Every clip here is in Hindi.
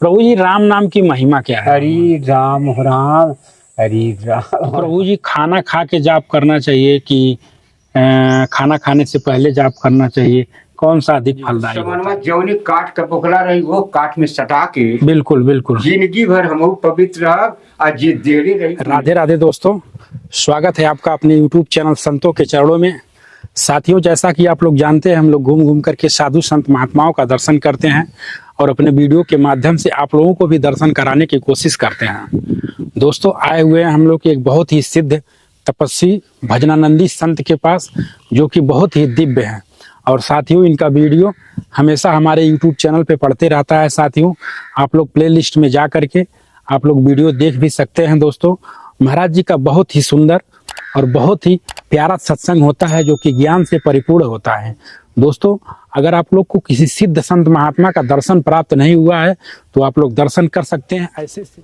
प्रभु जी राम नाम की महिमा क्या है? हरि राम राम हरि राम। प्रभु जी खाना खा के जाप करना चाहिए कि खाना खाने से पहले जाप करना चाहिए? कौन सा अधिक फलदायी होता है? जौनी काट का पोखला रही वो काट में सटा के बिल्कुल बिल्कुल जिंदगी भर हम पवित्र रह आज ये देरी रही। राधे राधे दोस्तों, स्वागत है आपका अपने यूट्यूब चैनल संतों के चरणों में। साथियों, जैसा कि आप लोग जानते हैं, हम लोग घूम घूम करके साधु संत महात्माओं का दर्शन करते हैं और अपने वीडियो के माध्यम से आप लोगों को भी दर्शन कराने की कोशिश करते हैं। दोस्तों, आए हुए हैं हम लोग एक बहुत ही सिद्ध तपस्वी भजनानंदी संत के पास, जो कि बहुत ही दिव्य है। और साथियों, इनका वीडियो हमेशा हमारे यूट्यूब चैनल पे पड़ते रहता है। साथियों, आप लोग प्ले लिस्ट में जा करके आप लोग वीडियो देख भी सकते हैं। दोस्तों, महाराज जी का बहुत ही सुंदर और बहुत ही प्यारा सत्संग होता है, जो कि ज्ञान से परिपूर्ण होता है। दोस्तों, अगर आप लोग को किसी सिद्ध संत महात्मा का दर्शन प्राप्त नहीं हुआ है तो आप लोग दर्शन कर सकते हैं ऐसे से।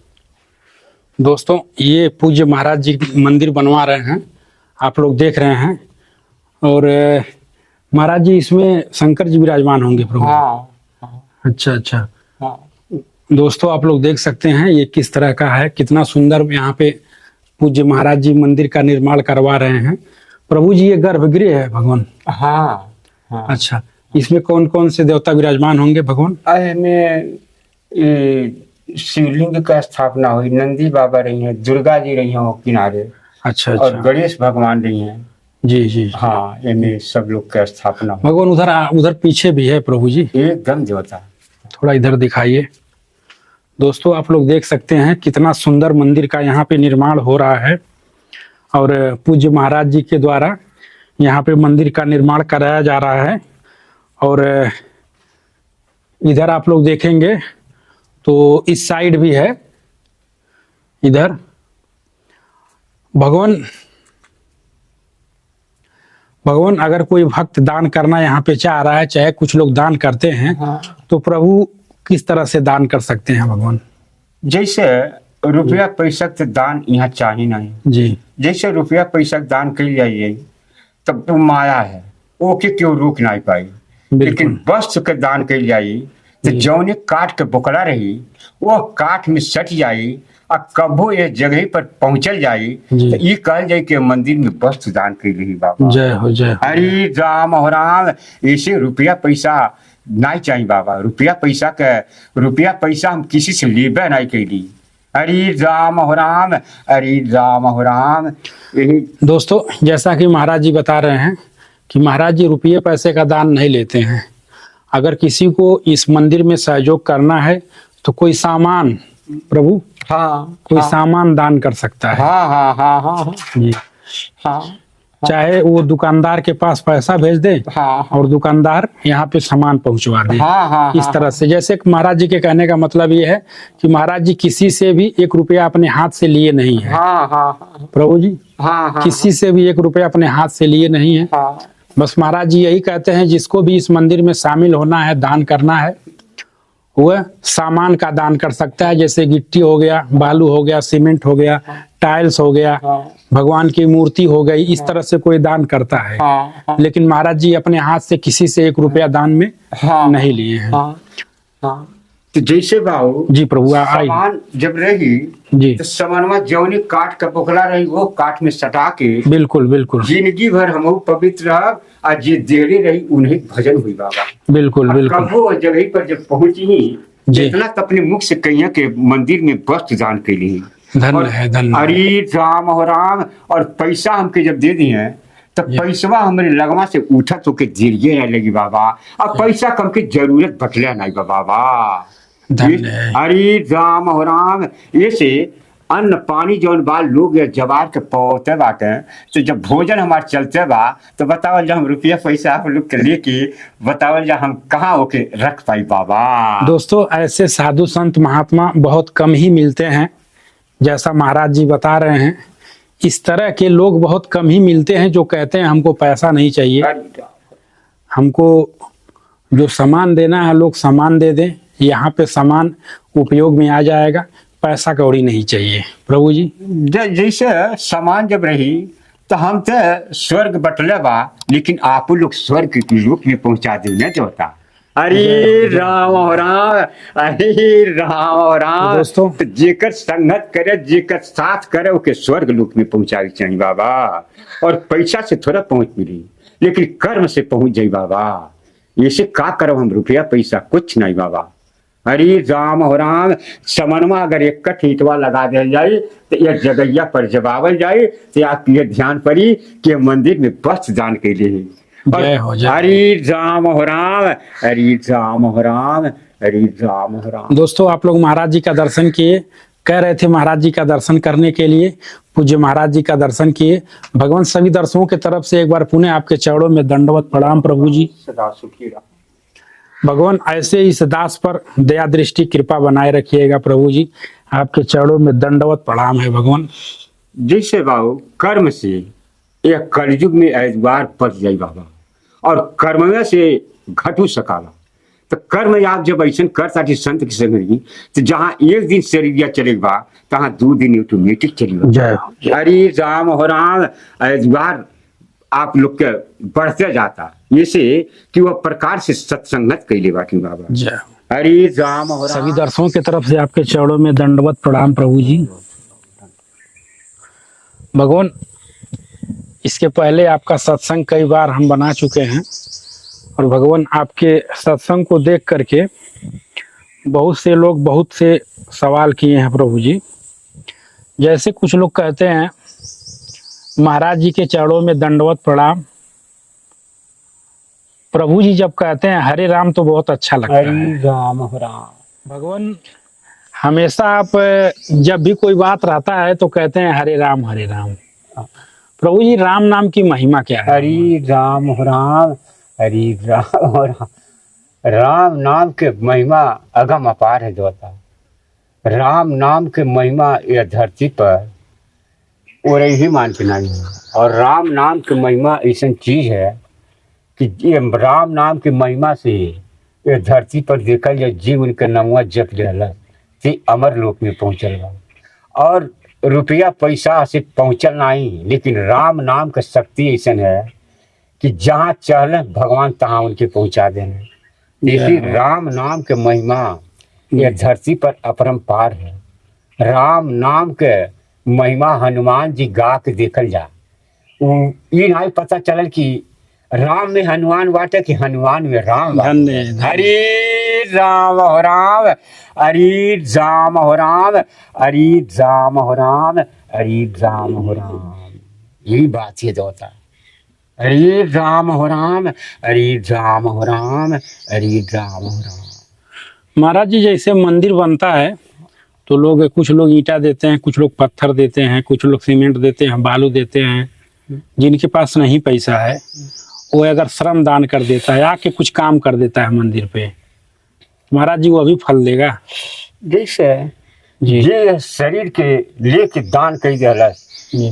दोस्तों, ये पूज्य महाराज जी मंदिर बनवा रहे हैं, आप लोग देख रहे हैं। और महाराज जी इसमें शंकर जी विराजमान होंगे प्रभु? हाँ। अच्छा अच्छा। हाँ। दोस्तों, आप लोग देख सकते हैं ये किस तरह का है, कितना सुंदर यहाँ पे पूज्य महाराज जी मंदिर का निर्माण करवा रहे हैं। प्रभु जी, ये गर्भगृह है भगवान? हाँ। हाँ। अच्छा, इसमें कौन कौन से देवता विराजमान होंगे भगवान? में शिवलिंग का स्थापना हुई, नंदी बाबा रही हैं, दुर्गा जी रही हैं किनारे। अच्छा और अच्छा। गणेश भगवान रही हैं। जी जी। हाँ, इनमें सब लोग का स्थापना हुई। भगवान उधर उधर पीछे भी है प्रभु जी, एकदम देवता। थोड़ा इधर दिखाइए। दोस्तों, आप लोग देख सकते हैं कितना सुंदर मंदिर का यहाँ पे निर्माण हो रहा है। और पूज्य महाराज जी के द्वारा यहाँ पे मंदिर का निर्माण कराया जा रहा है। और इधर आप लोग देखेंगे तो इस साइड भी है, इधर भगवान अगर कोई भक्त दान करना यहाँ पे चाह रहा है, चाहे कुछ लोग दान करते हैं, हाँ। तो प्रभु किस तरह से दान कर सकते हैं भगवान? जैसे रुपया पैसा के दान यहाँ चाहिए नहीं जी। जैसे रुपया पैसा के दान कर जाइए तब तो माया है, ओके क्यों रोक नहीं पाई। लेकिन वस्त्र के दान कर जाइए तो जौने काट के बोकला रही वो काठ में सट जाई और कबो ये जगह पर पहुंचल जाई तो ये कहल जाए कि मंदिर में वस्त्र दान कर रही बाबा। जय हो जय हो। हरि राम हो राम। ऐसे रुपया पैसा नहीं चाहिए बाबा। रुपया पैसा हम किसी से लेबे नहीं कैली। हरि राम हो राम हरि राम हो राम। दोस्तों, जैसा कि महाराज जी बता रहे हैं कि महाराज जी रुपये पैसे का दान नहीं लेते हैं। अगर किसी को इस मंदिर में सहयोग करना है तो कोई सामान प्रभु, हाँ, कोई हाँ, सामान दान कर सकता है। हाँ हाँ हाँ हाँ जी। हाँ। चाहे वो दुकानदार के पास पैसा भेज दे, हाँ, और दुकानदार यहाँ पे सामान पहुंचवा दे। हाँ, हाँ, इस तरह से, जैसे महाराज जी के कहने का मतलब ये है कि महाराज जी किसी से भी 1 रुपया अपने हाथ से लिए नहीं है। हाँ, हाँ, प्रभु जी, हाँ, हाँ, किसी से भी 1 रुपया अपने हाथ से लिए नहीं है। हाँ। बस महाराज जी यही कहते हैं, जिसको भी इस मंदिर में शामिल होना है, दान करना है, वह सामान का दान कर सकता है। जैसे गिट्टी हो गया, बालू हो गया, सीमेंट हो गया, टाइल्स हो गया, भगवान की मूर्ति हो गई, इस तरह से कोई दान करता है। हाँ। लेकिन महाराज जी अपने हाथ से किसी से 1 रुपया दान में नहीं लिए हैं। हाँ। तो जैसे बाबू जी प्रभु, सामान जब रही जी, तो सामानवा जौनी काट का पोखला रही वो काट में सटा के बिल्कुल बिल्कुल जिंदगी भर हम पवित्र रह आज ये देरी रही उन्हें भजन हुई बाबा। बिल्कुल बिल्कुल। कबो जगह पर जब पहुंची जितना तो अपने मुख से कहिया के मंदिर में वस्त्र दान कैली। धन्य है, धन्य। हरि राम हो राम। और पैसा हमके जब दे दिए तो पैसवा हमारे लगवा से उठा तो के दिलिए नहीं लगी बाबा। अब पैसा कम के जरूरत बटले नहीं बाबा। हरि राम हो राम। ऐसे अन्न पानी जौन बा लोग जवार के पौते बाटे, तो जब भोजन हमारे चलते बा तो बतावल जा हम रुपया पैसा आप लोग के लेके बतावल जा हम कहाँ होके रख पाई बाबा। दोस्तों, ऐसे साधु संत महात्मा बहुत कम ही मिलते हैं। जैसा महाराज जी बता रहे हैं, इस तरह के लोग बहुत कम ही मिलते हैं जो कहते हैं हमको पैसा नहीं चाहिए, हमको जो सामान देना है लोग सामान दे दें, यहाँ पे सामान उपयोग में आ जाएगा, पैसा कौड़ी नहीं चाहिए। प्रभु जी, जैसे सामान जब रही तो हम तो स्वर्ग बटले बा, लेकिन आप लोग स्वर्ग के रूप में पहुंचा देना जो होता। अरे राम हो राम, अरे राम हो राम। दोस्तों, तो जेकर संगत करे, जेकर साथ करे, ओके स्वर्ग लोक में पहुंचावे चाहिए बाबा। और पैसा से थोड़ा पहुंच मिली, लेकिन कर्म से पहुंच जाई बाबा। ऐसे का करो हम, रुपया पैसा कुछ नहीं बाबा। हरि राम हो राम। समनमा अगर एक हितवा लगा दिया जाए तो यह जगैया पर जबावल जाए, तो आप ये ध्यान पड़ी कि मंदिर में वस्त्र दान के लिए। जय हो, जय हो। हरि राम हो राम, हरि राम हो राम, हरि राम हो राम। दोस्तों, आप लोग महाराज जी का दर्शन किए, कह रहे थे महाराज जी का दर्शन करने के लिए, पूज्य महाराज जी का दर्शन किए। भगवान सभी दर्शकों की तरफ से एक बार पुनः आपके चरणों में दंडवत प्रणाम प्रभु जी। सदा सुखी रहो। भगवान ऐसे इस दास पर दया दृष्टि कृपा बनाए रखिएगा प्रभु जी। आपके चरणों में दंडवत प्रणाम है भगवान। जैसे बाबू कर्म से यह कलयुग में एतबार पड़ जाए बाबा, और कर्म में से घटू सकाला। तो कर्म आप जब ऐसा करता कि संत की संगरी, तो जहाँ एक दिन शरीर चलेगा तहाँ 2 दिन ऑटोमेटिक चलेगा। जय हो। हरि राम हो राम। एतबार आप लोग के बढ़ते जाता, ऐसे कि वह प्रकार से सत्संगत कैले बाकी बाबा। जय हो। हरि राम हो राम। सभी दर्शकों की तरफ से आपके चरणों में दंडवत प्रणाम प्रभु जी। भगवान, इसके पहले आपका सत्संग कई बार हम बना चुके हैं, और भगवान आपके सत्संग को देख करके बहुत से लोग बहुत से सवाल किए हैं प्रभु जी। जैसे कुछ लोग कहते हैं महाराज जी के चरणों में दंडवत प्रणाम। प्रभु जी जब कहते हैं हरे राम तो बहुत अच्छा लगता है। हरि राम हो राम। भगवान, हमेशा आप जब भी कोई बात रहता है तो कहते हैं हरे राम हरे राम। प्रभु जी, राम नाम की महिमा क्या है? हरि राम हो राम, हरि राम हो राम। राम नाम के महिमा अगम अपार है दोता। राम नाम के महिमा यह धरती पर और ही मान के नहीं है। और राम नाम की महिमा ऐसा चीज है कि ये राम नाम की महिमा से ये धरती पर देखल जाए, जीव उनके नमुआ जप ले ते अमर लोक में पहुंचल बा। और रुपया पैसा से पहुंचल नहीं, लेकिन राम नाम का शक्ति ऐसा है कि जहाँ चहल भगवान तहाँ उनके पहुंचा देने। इसी राम नाम के महिमा यह धरती पर अपरंपार है। राम नाम के महिमा हनुमान जी गा के देखल जा, ये नहीं पता चलल कि राम में हनुमान बाटे कि हनुमान में राम बाटे। धन्य हरि राम हो राम, हरि राम हो राम, हरि राम हो राम, हरि राम हो राम। यही बात है दोता। हरि राम हो राम, हरि राम हो राम, हरि राम हो राम। महाराज जी, जैसे मंदिर बनता है तो लोग, कुछ लोग ईंटा देते हैं, कुछ लोग पत्थर देते हैं, कुछ लोग सीमेंट देते हैं, बालू देते हैं। जिनके पास नहीं पैसा है वो अगर श्रम दान कर देता है, आके कुछ काम कर देता है मंदिर पे, महाराज जी वो भी फल देगा। जैसे जी ये शरीर के लेके दान कई दिलस, जी।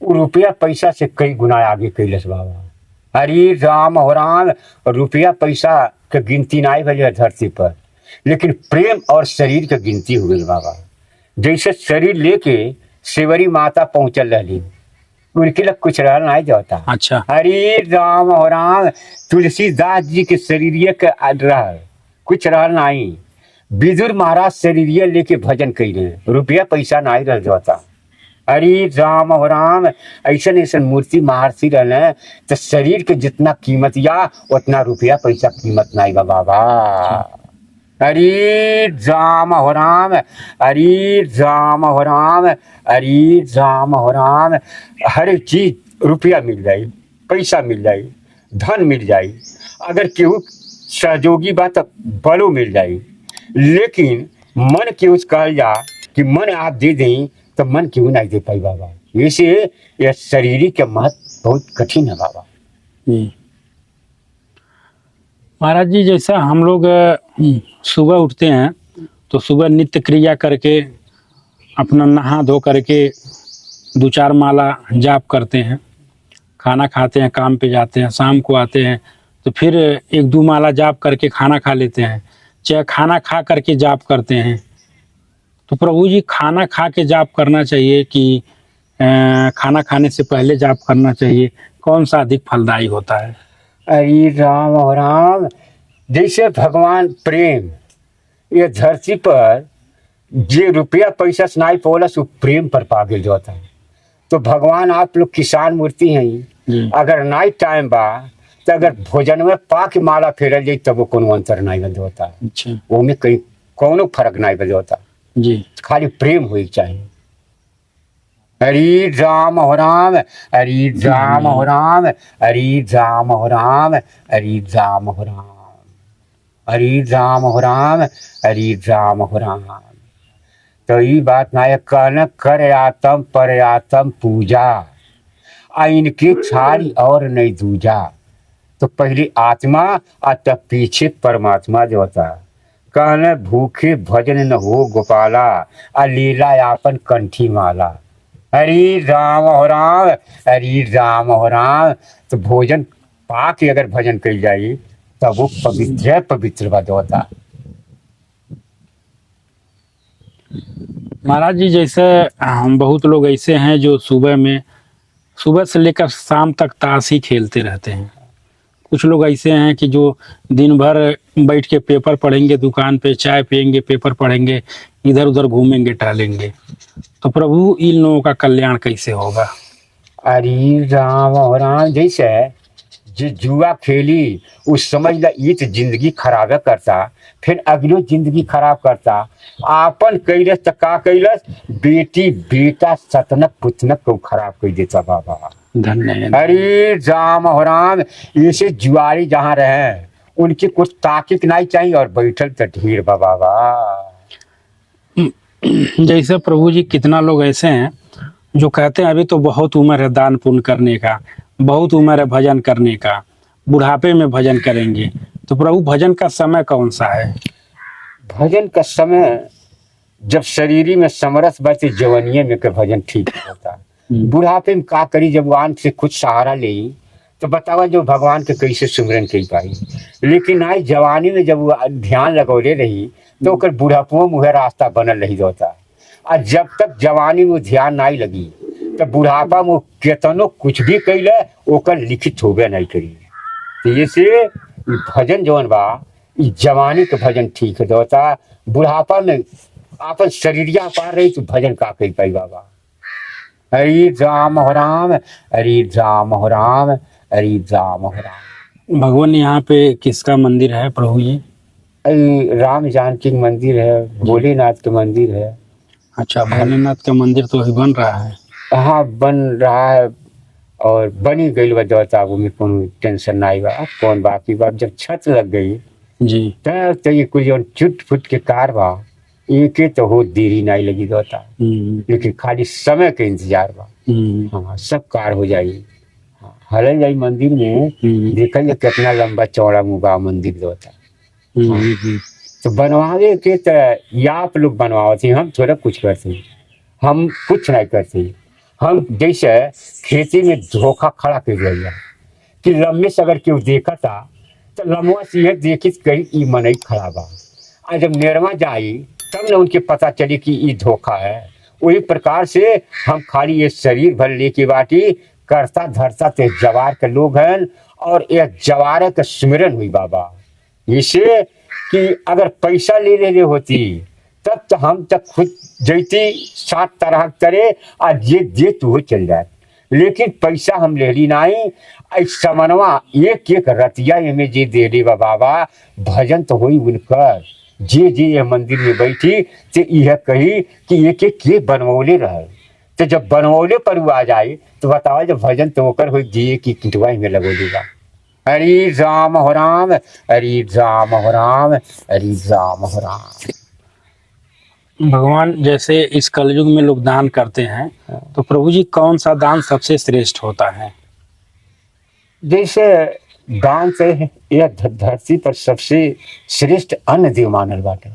वो रुपया पैसा से कई गुना आगे कैलस बाबा। हरि राम हो राम। और रुपया पैसा के गिनती नहीं भले धरती पर, लेकिन प्रेम और शरीर के गिनती हो गई बाबा। जैसे शरीर लेके सेवरी माता पहुंचल रही, उनके लिए कुछ रह नहीं जाता। अच्छा। हरि राम हो राम। तुलसीदास जी के शरीर के रह कुछ रह नहीं। विदुर महाराज शरीर लेके भजन कैले, रुपया पैसा नहीं रह जाता। हरि राम हो राम। ऐसा ऐसा मूर्ति महर्षि रहने, तो शरीर के जितना कीमत या उतना रुपया पैसा कीमत नहीं बा बाबा। हरि राम हो राम, हरि राम हो राम, हरि राम हो राम। हर एक चीज रुपया मिल जाए, पैसा मिल जाए, धन मिल जाए, अगर केहू सहयोगी बा तो बलो मिल जाए। लेकिन मन के उस कहल जा कि मन आप दे दें तो मन क्यों नहीं दे पाई बाबा। इसे यह शरीर के महत्व बहुत कठिन है बाबा। जी महाराज जी, जैसा हम लोग सुबह उठते हैं तो सुबह नित्य क्रिया करके अपना नहा धो करके 2-4 माला जाप करते हैं, खाना खाते हैं, काम पे जाते हैं, शाम को आते हैं तो फिर 1-2 माला जाप करके खाना खा लेते हैं, चाहे खाना खा करके जाप करते हैं। तो प्रभु जी, खाना खा के जाप करना चाहिए कि खाना खाने से पहले जाप करना चाहिए? कौन सा अधिक फलदायी होता है? हरि राम हो राम। जैसे भगवान प्रेम ये धरती पर जे रुपया पैसा से नहीं पौलस वो प्रेम पर पा गेल जाता है। तो भगवान आप लोग किसान मूर्ति हैं जी। अगर नहीं टाइम बा तो अगर भोजन में पा के माला फेरल जाई तब वो कोनो अंतर नहीं बन होता। अच्छा वो में कहीं कोनो फर्क नहीं बन होता। जी। खाली प्रेम होई चाहिए। हरि राम हो राम, हरि राम हो राम, हरि राम हो राम, हरि राम हो राम, हरि राम हो राम, हरि राम हो राम। तो ये बात ना कहना कर आतम पर आतम पूजा आ इनके छाड़ी और नहीं दूजा। तो पहले आत्मा और तब पीछे परमात्मा जो होता। कहने भूखे भजन न हो गोपाला आ लीला यापन कंठी माला। हरि राम हो राम, हरि राम हो राम। तो भोजन पा के अगर भजन कल जाए तब वो पवित्र पवित्र बात होता। महाराज जी जैसे हम बहुत लोग ऐसे हैं जो सुबह से लेकर शाम तक ताश ही खेलते रहते हैं। कुछ लोग ऐसे हैं कि जो दिन भर बैठ के पेपर पढ़ेंगे, दुकान पे चाय पियेंगे, पेपर पढ़ेंगे, इधर उधर घूमेंगे टहलेंगे। तो प्रभु इन लोगों का कल्याण कैसे होगा? अरे राम हो राम। जैसे जो जुआ खेली उस समझ ला ये तो जिंदगी खराब करता, फिर अगलो जिंदगी खराब करता। आपन कैलस तो का कैलस बेटी बेटा सतनक पुतनक को खराब कर देता बाबा। धन्य। अरे राम हो राम। ऐसे जुआरी जहाँ रहे उनकी कुछ ताकीत नहीं चाहिए और बैठल तो ढेर बाबा। जैसे प्रभु जी कितना लोग ऐसे हैं जो कहते हैं अभी तो बहुत उम्र है दान पुण्य करने का, बहुत उम्र है भजन करने का, बुढ़ापे में भजन करेंगे। तो प्रभु भजन का समय कौन सा है? भजन का समय जब शरीरी में समरस बचे जवनिये में के भजन ठीक होता है। बुढ़ापे में का करी जब वान से कुछ सहारा ले तो बतावा जो भगवान के कैसे सुमरन कर पाई। लेकिन आई जवानी में जब वो ध्यान लगौले रही तो ओकर बुढ़ापो मुहे रास्ता बनल रही होता। और जब तक जवानी में ध्यान नहीं लगी तो बुढ़ापा में केतनो कुछ भी कैले ओकर लिखित होबे नहीं करी। तो ये से भजन जवन बा जवानी के भजन ठीक होता। बुढ़ापा में आपन शरीरिया पार रही तो भजन का कही पाई बाबा। हरि राम हो राम, हरि राम हो राम, हरि राम हो राम। भगवान यहाँ पे किसका मंदिर है प्रभु जी? राम जानकी मंदिर है, भोलेनाथ के मंदिर है। अच्छा, भोलेनाथ का मंदिर तो अभी बन रहा है। हाँ बन रहा है और बनी गई बता वो में कोनो टेंशन नहीं बा। कौन बाकी बात जब छत लग गई जी तब तो ये कुछ चुट फुट के कार बा एक तो हो देरी नहीं लगी होता। लेकिन खाली समय के इंतजार बा। हाँ सब कार हो जाएगी। हल जाई मंदिर में देखल जाए कितना लंबा चौड़ा मुबा मंदिर होता। तो बनवावे के तो या आप लोग बनवाते, हम थोड़ा कुछ करते, हम कुछ नहीं करते। हम जैसे खेती में धोखा खड़ा कर दिया कि लम्बे से अगर क्यों देखा था तो लम्बा से यह देखी कहीं ई मनई खड़ा बा। आज जब नेरवा जाई तब न उनके पता चली कि ये धोखा है। वही प्रकार से हम खाली ये शरीर भर लेके बाटी करता धरता ते जवार के लोग हैं और यह जवार का स्मरण हुई बाबा। इसे कि अगर पैसा ले लेने होती तब तो हम तक खुद जैती 7 तरह करे और जे दे तो चल जाए। लेकिन पैसा हम ले ली नहीं। समनवा एक एक रतिया में जे दे ली बाबा भजन तो हुई उनकर। जे जे ये मंदिर में बैठी तो यह कही कि एक एक के बनवौले रहे। तो जब बनवौले पर वो आ जाए तो बताओ जब भजन तो होकर हुई दिए कि किटवाई में लगो देगा। हरि राम हो राम, हरि राम हो राम, हरि राम हो राम। भगवान जैसे इस कलयुग में लोग दान करते हैं तो प्रभु जी कौन सा दान सबसे श्रेष्ठ होता है? जैसे दान से यह धरती पर सबसे श्रेष्ठ अन्न देव मानल बाटे।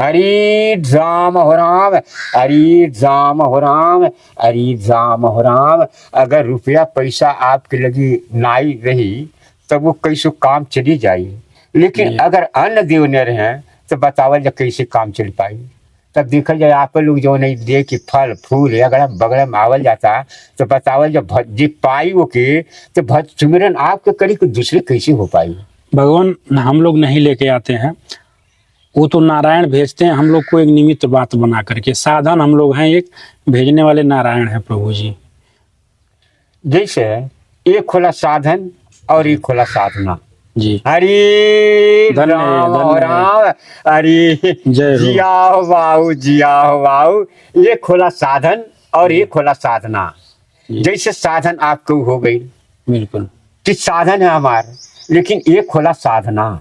हरि राम हो राम, हरि राम हो राम, हरि राम हो राम। अगर रुपया पैसा आपके लगी नाई रही तब वो कैसे काम चली जाई। लेकिन अगर अन्न देव न रहे तो बतावल जा कैसे काम चल पाई। तब देखल जाए आप लोग जो नहीं दे कि फल फूल अगड़म बगड़म आवल जाता तो बतावल जब जी पाई वो के तो भज सुमिरन आपके करी को दूसरे कैसे हो पाई। भगवान हम लोग नहीं लेके आते हैं, वो तो नारायण भेजते हैं हम लोग को एक निमित्त बात बना करके। साधन हम लोग हैं, एक भेजने वाले नारायण हैं प्रभु जी। जैसे एक खोला साधन और एक खोला साधना। जी हरी धन्य राम धन्य। राम। हरी जय हो। जिया हो बाबू, जिया हो बाबू। एक खोला साधन और एक खोला साधना। जी। जैसे साधन आपको हो गई बिल्कुल। कि साधन है हमारे, लेकिन एक खोला साधना।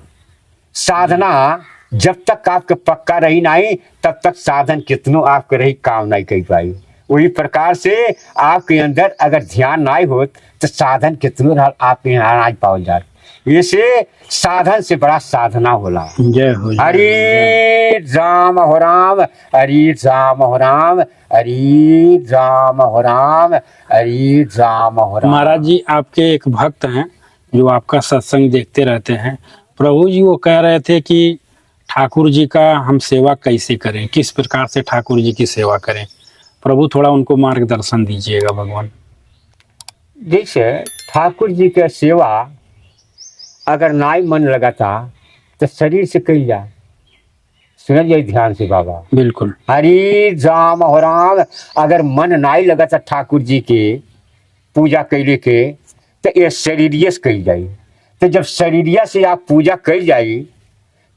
साधना जब तक आपके पक्का रही नहीं, तब तक साधन कितनों आपके रही काम नहीं कर पाई। वही प्रकार से आपके अंदर अगर ध्यान नहीं हो तो साधन कितनों आपके यहाँ नहीं पाओ जाए। इसे साधन से बड़ा साधना होला। जय हो। हरि राम हो राम, हरि राम हो राम, हरि राम हो राम, हरि राम हो राम। महाराज जी आपके एक भक्त हैं जो आपका सत्संग देखते रहते हैं। प्रभु जी वो कह रहे थे कि ठाकुर जी का हम सेवा कैसे करें, किस प्रकार से ठाकुर जी की सेवा करें। प्रभु थोड़ा उनको मार्गदर्शन दीजिएगा भगवान। जैसे ठाकुर जी का सेवा अगर नाई मन लगाता तो शरीर से कही जा। सुन जाइए ध्यान से बाबा। बिल्कुल। हरि राम हो राम। अगर मन नाई लगाता ठाकुर जी के पूजा कैले के, तो ये शरीरिया से कही जाई। तो जब शरीरिया से आप पूजा कही जाई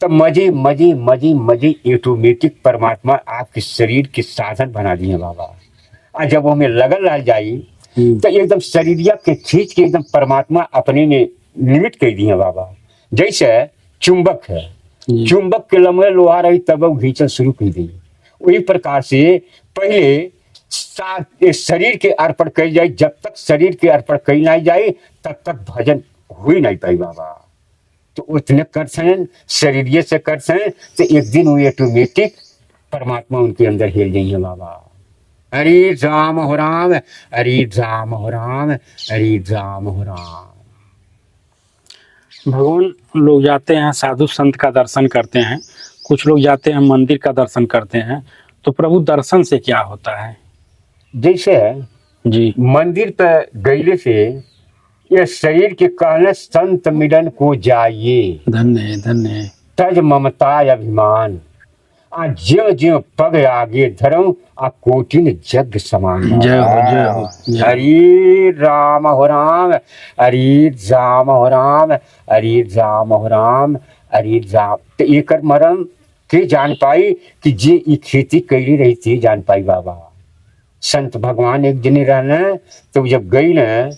तो मजे मजे मजे मजे ऑटोमेटिक परमात्मा आपके शरीर के साधन बना दिए बाबा। और जब हमें लगन रह जाई तो एकदम शरीरिया के खींच के एकदम परमात्मा अपने में लिमिट कर दिए बाबा। जैसे चुंबक है, चुंबक के लम्बे लोहा रही तब वो घींचल शुरू कर दी। वही प्रकार से पहले शरीर के अर्पण कही जाए। जब तक शरीर के अर्पण कही नहीं जाए तब तक भजन हो ही नहीं पाई बाबा। तो उतने करते शरीर से करते तो एक दिन वो ऑटोमेटिक परमात्मा उनके अंदर हिल जाइए बाबा। हरि राम हो राम, हरि राम हो राम, हरि राम हो राम। भगवान लोग जाते हैं साधु संत का दर्शन करते हैं, कुछ लोग जाते हैं मंदिर का दर्शन करते हैं, तो प्रभु दर्शन से क्या होता है? जैसे जी मंदिर पर गईले से ये शरीर के कहने संत मिलन को जाइए। धन्य धन्य। तज ममता अभिमान आ ज्यो ज्यो पग आगे धरो आ कोटिन जग समान। जय हो जय हो। हरि राम हो राम, हरि राम हो राम, हरि राम हो राम, हरि राम। तो एक मरम के जान पाई कि जे ई खेती कैली रही थी जान पाई बाबा। संत भगवान एक दिन रहना तो जब गई न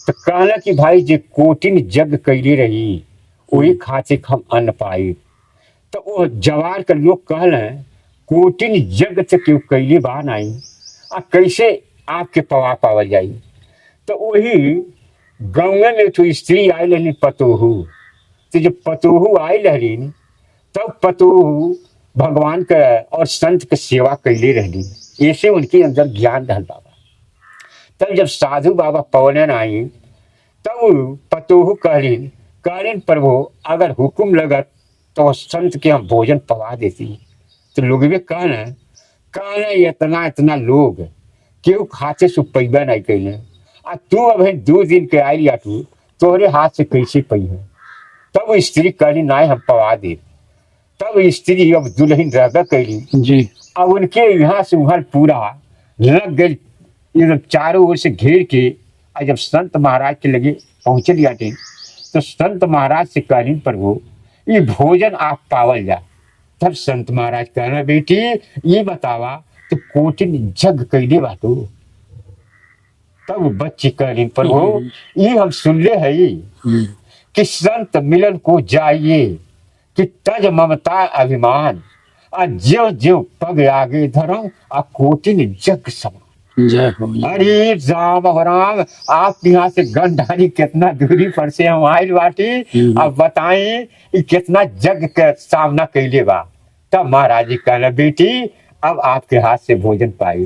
तो कहला कि भाई जे कोटिन जग कैली रही वही खाते हम अन्न पाई। तो वो जवार के लोग कहले कोटिन जग से क्यों कैली बा नहीं आ कैसे आपके पवा पावल जाई। तो वही गाँव में तो स्त्री आई रहनी पतोहू। तो जब पतोहू आई रहनी तब पतोहू भगवान का और संत के सेवा कैली रहनी। ऐसे उनके अंदर ज्ञान रहल बाबा। तब जब साधु बाबा पवनन आई तब पतोहू कहलीन प्रभु अगर हुक्म लगत तो संत के हम भोजन पवा देती। तो लोग भी कहना इतना इतना लोग क्यों खाते सु पैबा नहीं कैले आ तू अब 2 दिन के आई तू तोहरे हाथ से कैसे पई है। तब स्त्री कहली नहीं हम पवा दे। तब स्त्री अब दुल्हन रहबा कैली जी। अब उनके यहाँ से वहाँ पूरा लग गई एकदम चारों ओर से घेर के। और जब संत महाराज के लगे पहुँचे जाते तो संत महाराज से कहलीन प्रभु ये भोजन आप पावल जा। तब संत महाराज कहना बेटी ये बतावा तो कोटिन जग कैले बातू। तब बच्ची कहलीन प्रभु ये हम सुनले है कि संत मिलन को जाइए कि तज ममता अभिमान आ ज्यो ज्यो पग आगे धरो आ कोटिन जग समान। जय हो। हरि राम हो राम। आप यहाँ से गंडारी कितना दूरी पर से हम आयल बाटी। अब बताएं कि कितना जग के सामना कैले बा। तब महाराज जी कहना बेटी अब आपके हाथ से भोजन पाई।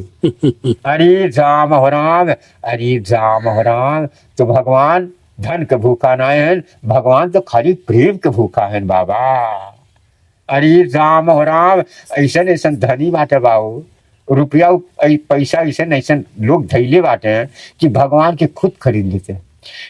हरि राम हो राम, हरि राम हो राम। तो भगवान धन के भूखा ना है, भगवान तो खाली प्रेम के भूखा है बाबा। हरि राम हो राम। ऐसा ऐसा धनी बाटे बाबू, रुपया पैसा ऐसे ऐसे लोग धैले बाटे हैं कि भगवान के खुद खरीद लेते हैं।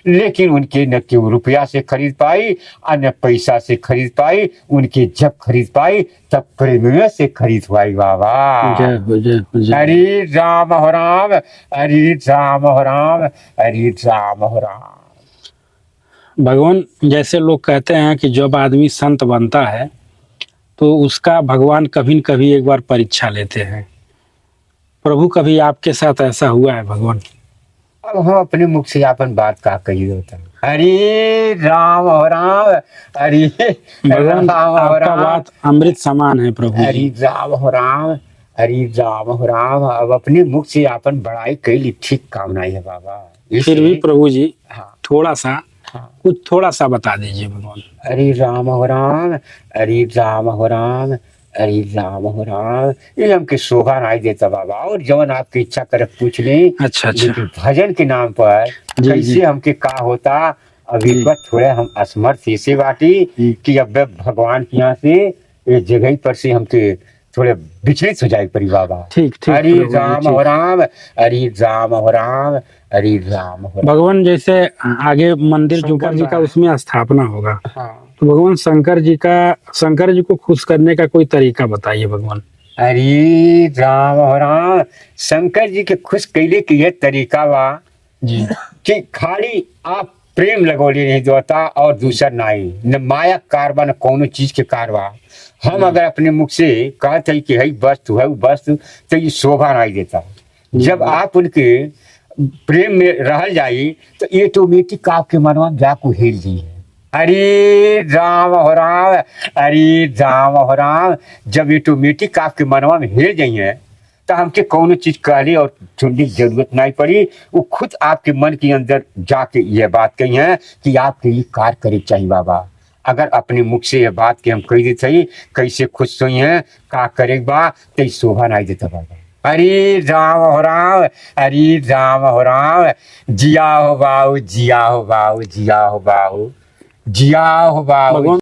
लेकिन उनके न क्यों रुपया से खरीद पाई और न पैसा से खरीद पाई, उनके जब खरीद पाई तब प्रेम से खरीद पाई बाबा। जय हो जय हो जय। हरे राम हो राम, हरे राम हो राम, हरे राम हो राम। भगवान, जैसे लोग कहते हैं कि जब आदमी संत बनता है तो उसका भगवान कभी न कभी एक बार परीक्षा लेते हैं। प्रभु, कभी आपके साथ ऐसा हुआ है भगवान? अब हम अपने मुख से अपन बात का कही होता। हरे राम हो राम, हरे भगवान, राम हो आपका राम, बात अमृत समान है प्रभु हरे जी। राम हो राम, हरे राम हो राम। अब अपने मुख से अपन बड़ाई कैली ठीक काम नहीं है बाबा। फिर भी प्रभु जी हाँ थोड़ा सा, हाँ। कुछ थोड़ा सा बता दीजिए भगवान। हरे राम हो राम, हरे राम हो राम, हरे राम हो राम। ये हमके शोभा नहीं देता बाबा, और जवन आपकी इच्छा करे पूछ ले। अच्छा अच्छा। लेकिन भजन के नाम पर जी, कैसे जी। हमके का होता, अभी जी। पर थोड़े हम असमर्थ ऐसे बाटी जी। कि अब भगवान के यहाँ से ये जगह पर से हमके थोड़े विचलित हो जाए परी बाबा। ठीक ठीक हरे प्रभु जी, राम ठीक। हो राम, हरे राम हो राम, हरे राम हो राम। भगवान, जैसे आगे मंदिर शंकर जी का उसमें स्थापना होगा, हाँ। तो भगवान शंकर जी को खुश करने का कोई तरीका बताइए भगवान। हरे राम हो राम। शंकर जी के खुश कैले के ये तरीका बा जी कि खाली आप प्रेम लगोली नहीं जोता और दूसरा नहीं, न माया कारबा न कोनो चीज के कारबा। हम अगर अपने मुख से कहते हैं कि है वस्तु है वो वस्तु, तो ये शोभा नहीं देता। जब आप उनके प्रेम में रह जाई तो ऑटोमेटिक आपके मनवा जाकू हेल जी। हरे राम हो राम, हरे राम हो राम। जब ऑटोमेटिक आपके मनवा में हेल जाइए तो हमके कौनो चीज कहली और सुनने की जरूरत नहीं पड़ी। वो खुद आपके मन के अंदर जाके ये बात कही है कि आपके ये कार्य करे चाहिए बाबा। अगर अपने मुख से ये बात के हम कही देते ही कैसे खुश हुई हैं का करे बा, तो शोभा नहीं देता बाबा। हरे राम हो राम, हरे राम हो राम। जिया हो बाऊ, जिया हो बाऊ, जिया हो बाऊ, जिया हो बाऊ।